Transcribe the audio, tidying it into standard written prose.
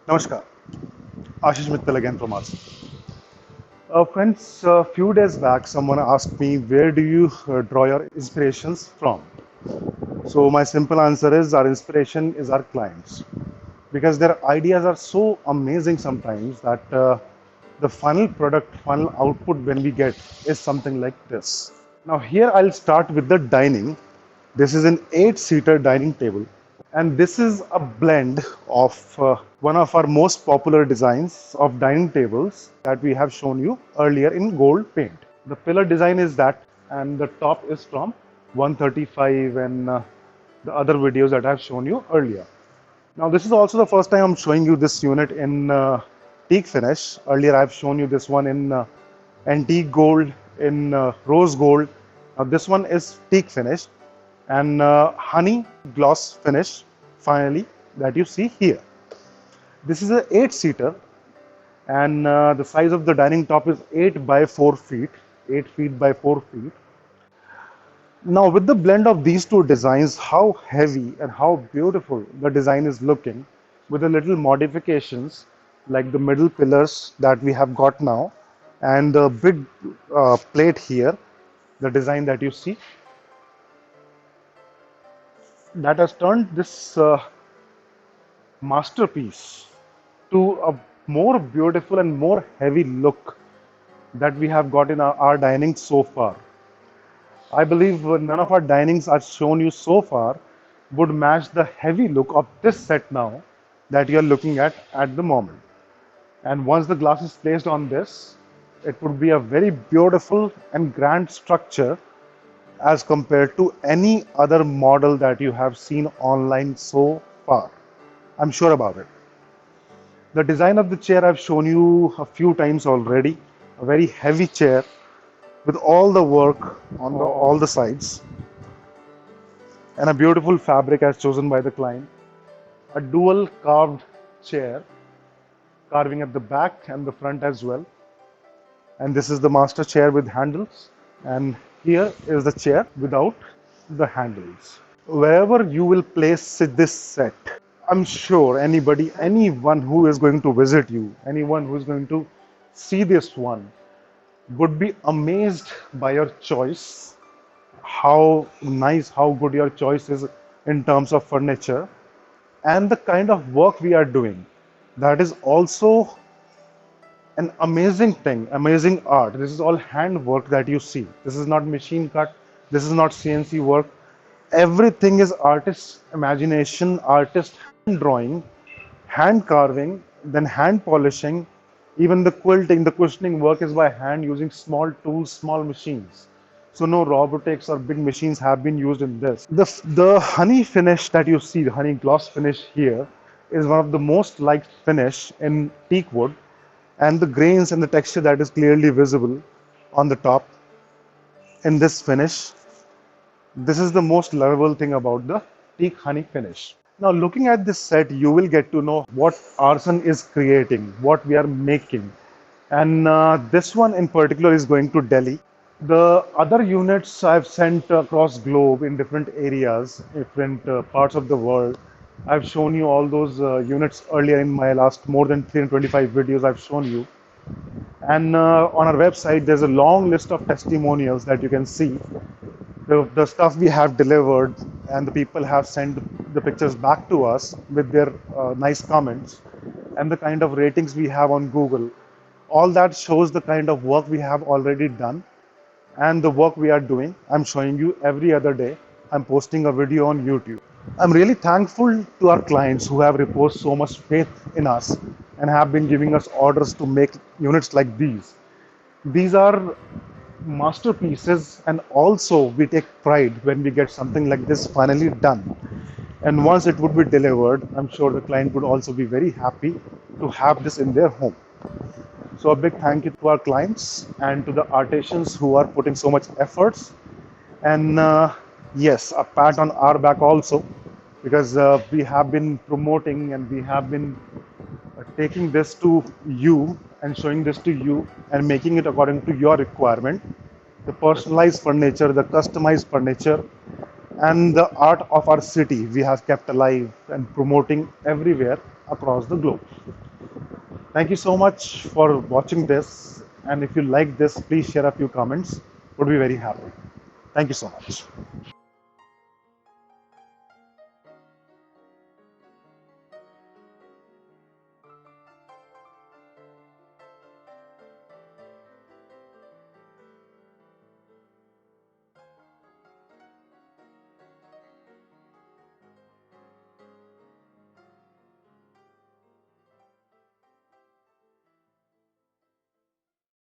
Namaskar, Ashish Mittal again from us. Friends, a few days back, someone asked me, where do you draw your inspirations from? So, my simple answer is our inspiration is our clients because their ideas are so amazing sometimes that the final product, final output when we get is something like this. Now, here I'll start with the dining. This is an 8-seater dining table, and this is a blend of one of our most popular designs of dining tables that we have shown you earlier in gold paint. The pillar design is that, and the top is from 135 and the other videos that I've shown you earlier. Now, this is also the first time I'm showing you this unit in teak finish. Earlier, I've shown you this one in antique gold, in rose gold. Now, this one is teak finish and honey gloss finish finally that you see here. This is a 8-seater and the size of the dining top is 8 by 4 feet, 8 feet by 4 feet. Now with the blend of these two designs, how heavy and how beautiful the design is looking with the little modifications like the middle pillars that we have got now and the big plate here, the design that you see, that has turned this masterpiece to a more beautiful and more heavy look that we have got in our dining so far. I believe none of our dinings are shown you so far would match the heavy look of this set now that you are looking at the moment. And once the glass is placed on this, it would be a very beautiful and grand structure as compared to any other model that you have seen online so far. I'm sure about it. The design of the chair I've shown you a few times already. A very heavy chair with all the work on all the sides and a beautiful fabric as chosen by the client. A dual carved chair, carving at the back and the front as well. And this is the master chair with handles, and here is the chair without the handles. Wherever you will place this set, I'm sure anyone who is going to visit you, anyone who is going to see this one would be amazed by your choice, how nice, how good your choice is in terms of furniture and the kind of work we are doing. That is also an amazing thing, amazing art. This is all hand work that you see. This is not machine cut, this is not CNC work. Everything is artist's imagination, artist hand drawing, hand carving, then hand polishing. Even the quilting, the cushioning work is by hand using small tools, small machines. So no robotics or big machines have been used in this. The honey finish that you see, the honey gloss finish here, is one of the most liked finish in teak wood, and the grains and the texture that is clearly visible on the top in this finish. This is the most lovable thing about the teak honey finish. Now looking at this set, you will get to know what Arson is creating, what we are making. And this one in particular is going to Delhi. The other units I've sent across globe in different areas, different parts of the world. I've shown you all those units earlier in my last more than 325 videos I've shown you. And on our website, there's a long list of testimonials that you can see. The stuff we have delivered and the people have sent the pictures back to us with their nice comments and the kind of ratings we have on Google. All that shows the kind of work we have already done and the work we are doing. I'm showing you every other day. I'm posting a video on YouTube. I'm really thankful to our clients who have reposed so much faith in us and have been giving us orders to make units like these. These are masterpieces, and also we take pride when we get something like this finally done. And once it would be delivered, I'm sure the client would also be very happy to have this in their home. So a big thank you to our clients and to the artisans who are putting so much efforts. And yes, a pat on our back also, because we have been promoting and we have been taking this to you and showing this to you and making it according to your requirement. The personalized furniture, the customized furniture, and the art of our city we have kept alive and promoting everywhere across the globe. Thank you so much for watching this. And if you like this, please share a few comments. Would be very happy. Thank you so much.